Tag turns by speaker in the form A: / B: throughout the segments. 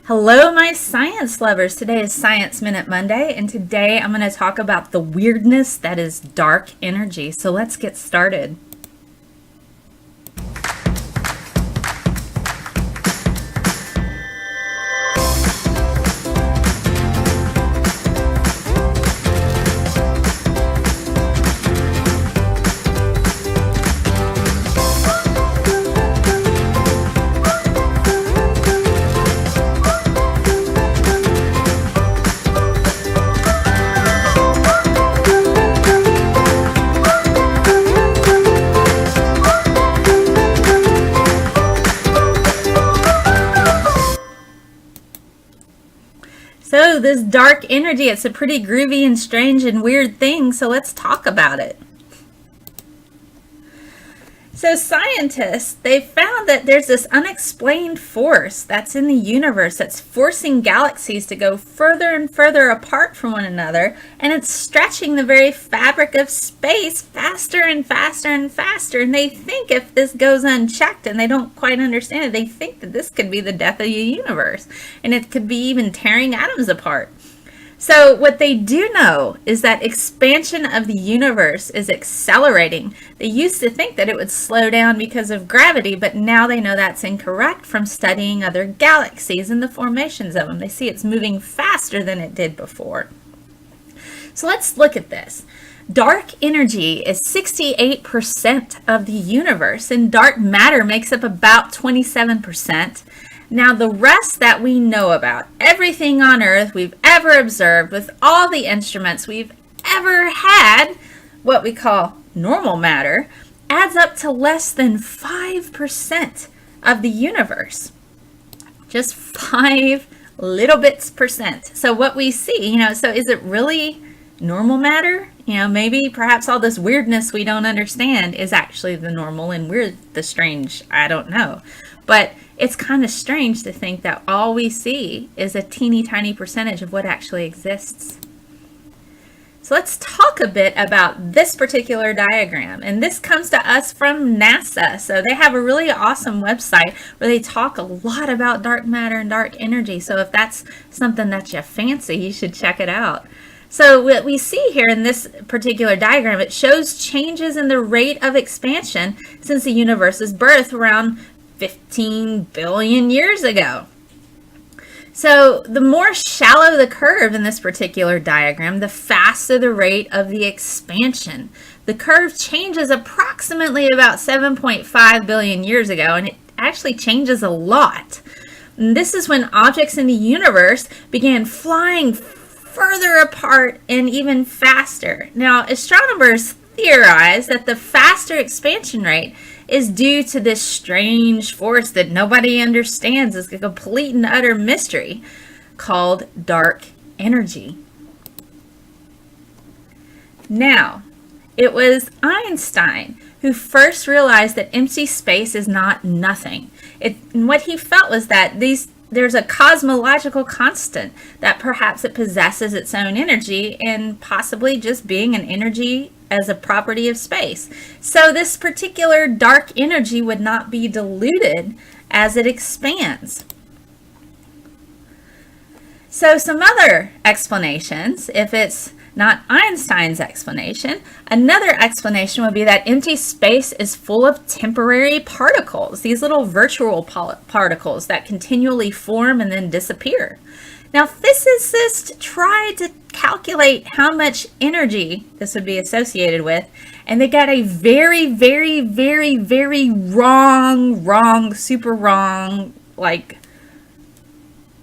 A: Hello, my science lovers. Today is Science Minute Monday, and today I'm going to talk about the weirdness that is dark energy. So let's get started. So this dark energy, it's a pretty groovy and strange and weird thing, so let's talk about it. So scientists, they found that there's this unexplained force that's in the universe that's forcing galaxies to go further and further apart from one another, and it's stretching the very fabric of space faster and faster and faster. And they think if this goes unchecked, and they don't quite understand it, they think that this could be the death of the universe, and it could be even tearing atoms apart. So what they do know is that expansion of the universe is accelerating. They used to think that it would slow down because of gravity, but now they know that's incorrect from studying other galaxies and the formations of them. They see it's moving faster than it did before. So let's look at this. Dark energy is 68% of the universe, and dark matter makes up about 27%. Now, the rest that we know about, everything on Earth we've ever observed with all the instruments we've ever had, what we call normal matter, adds up to less than 5% of the universe. Just 5 little bits percent. So what we see, so is it really normal matter? Maybe perhaps all this weirdness we don't understand is actually the normal and we're the strange. I don't know. But it's kind of strange to think that all we see is a teeny tiny percentage of what actually exists. So let's talk a bit about this particular diagram. And this comes to us from NASA. So they have a really awesome website where they talk a lot about dark matter and dark energy. So if that's something that you fancy, you should check it out. So what we see here in this particular diagram, it shows changes in the rate of expansion since the universe's birth around 15 billion years ago. So the more shallow the curve in this particular diagram, the faster the rate of the expansion. The curve changes approximately about 7.5 billion years ago, and it actually changes a lot. And this is when objects in the universe began flying further apart and even faster. Now, astronomers theorize that the faster expansion rate is due to this strange force that nobody understands. It's a complete and utter mystery called dark energy. Now, it was Einstein who first realized that empty space is not nothing. And what he felt was that there's a cosmological constant that perhaps it possesses its own energy and possibly just being an energy as a property of space. So this particular dark energy would not be diluted as it expands. So some other explanations, if it's not Einstein's explanation, another explanation would be that empty space is full of temporary particles, these little virtual particles that continually form and then disappear. Now, physicists tried to calculate how much energy this would be associated with, and they got a very, very, very, very wrong, super wrong, like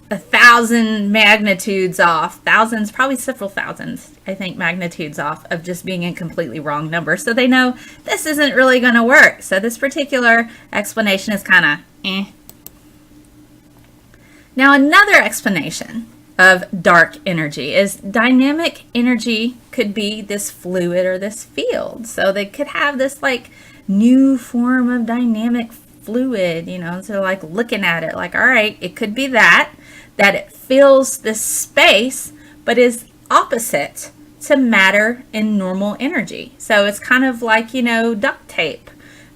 A: 1,000 magnitudes off, thousands, probably several thousands, I think, magnitudes off of just being a completely wrong number. So they know this isn't really going to work. So this particular explanation is kind of eh. Now, another explanation of dark energy is dynamic energy could be this fluid or this field. So they could have this like new form of dynamic fluid, so like looking at it like, all right, it could be that it fills this space, but is opposite to matter in normal energy. So it's kind of like, duct tape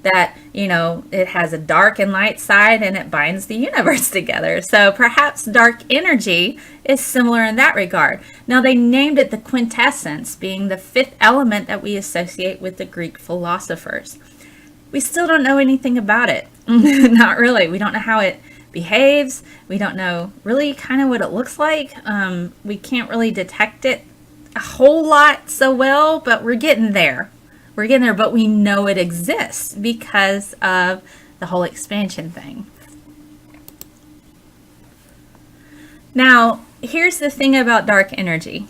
A: that, it has a dark and light side and it binds the universe together. So perhaps dark energy is similar in that regard. Now, they named it the quintessence, being the fifth element that we associate with the Greek philosophers. We still don't know anything about it. Not really. We don't know how it behaves. We don't know really kind of what it looks like. We can't really detect it a whole lot so well, but we're getting there. But we know it exists because of the whole expansion thing. Now, here's the thing about dark energy.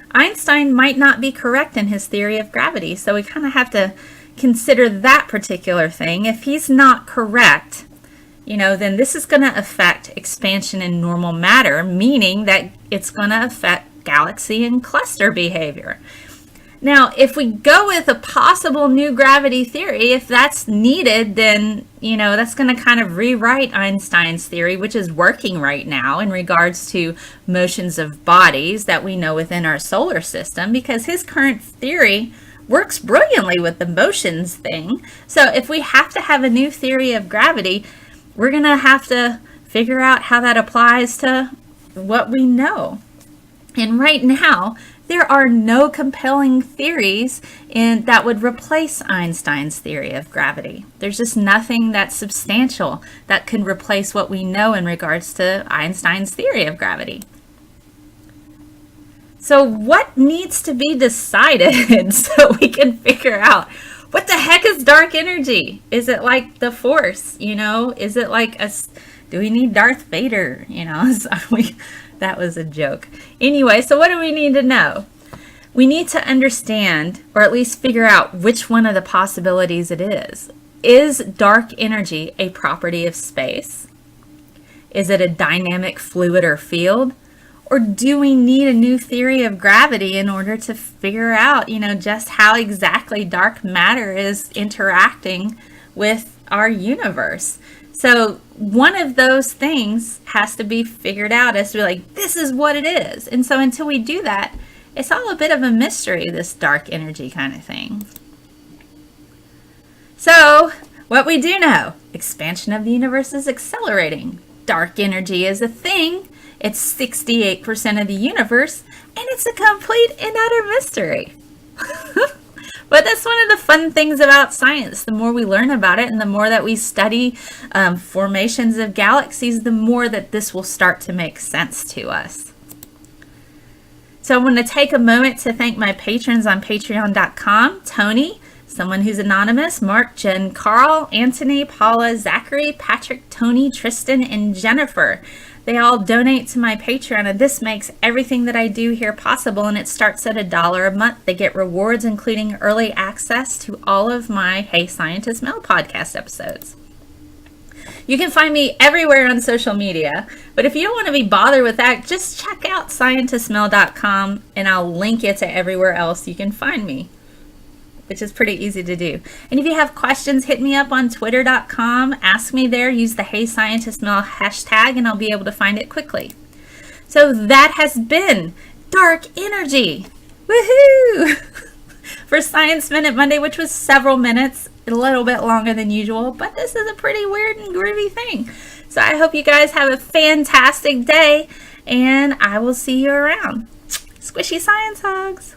A: Einstein might not be correct in his theory of gravity, so we kind of have to consider that particular thing. If he's not correct, then this is going to affect expansion in normal matter, meaning that it's going to affect galaxy and cluster behavior. Now, if we go with a possible new gravity theory, if that's needed, then, that's going to kind of rewrite Einstein's theory, which is working right now in regards to motions of bodies that we know within our solar system, because his current theory works brilliantly with the motions thing. So if we have to have a new theory of gravity, we're going to have to figure out how that applies to what we know. And right now, there are no compelling theories that would replace Einstein's theory of gravity. There's just nothing that's substantial that can replace what we know in regards to Einstein's theory of gravity. So what needs to be decided so we can figure out what the heck is dark energy? Is it like the Force? Is it like do we need Darth Vader? That was a joke. Anyway, so what do we need to know? We need to understand, or at least figure out which one of the possibilities it is. Is dark energy a property of space? Is it a dynamic fluid or field? Or do we need a new theory of gravity in order to figure out, just how exactly dark matter is interacting with our universe? So one of those things has to be figured out as to this is what it is. And so until we do that, it's all a bit of a mystery, this dark energy kind of thing. So what we do know, expansion of the universe is accelerating. Dark energy is a thing. It's 68% of the universe, and it's a complete and utter mystery. But that's one of the fun things about science. The more we learn about it and the more that we study formations of galaxies, the more that this will start to make sense to us. So I want to take a moment to thank my patrons on patreon.com. Tony, someone who's anonymous, Mark, Jen, Carl, Anthony, Paula, Zachary, Patrick, Tony, Tristan, and Jennifer. They all donate to my Patreon, and this makes everything that I do here possible, and it starts at $1 a month. They get rewards, including early access to all of my Hey Scientist Mel podcast episodes. You can find me everywhere on social media, but if you don't want to be bothered with that, just check out scientistmel.com, and I'll link it to everywhere else you can find me, which is pretty easy to do. And if you have questions, hit me up on twitter.com. Ask me there. Use the Hey Scientist Mel hashtag, and I'll be able to find it quickly. So that has been Dark Energy. Woohoo! For Science Minute Monday, which was several minutes, a little bit longer than usual, but this is a pretty weird and groovy thing. So I hope you guys have a fantastic day, and I will see you around. Squishy science hugs.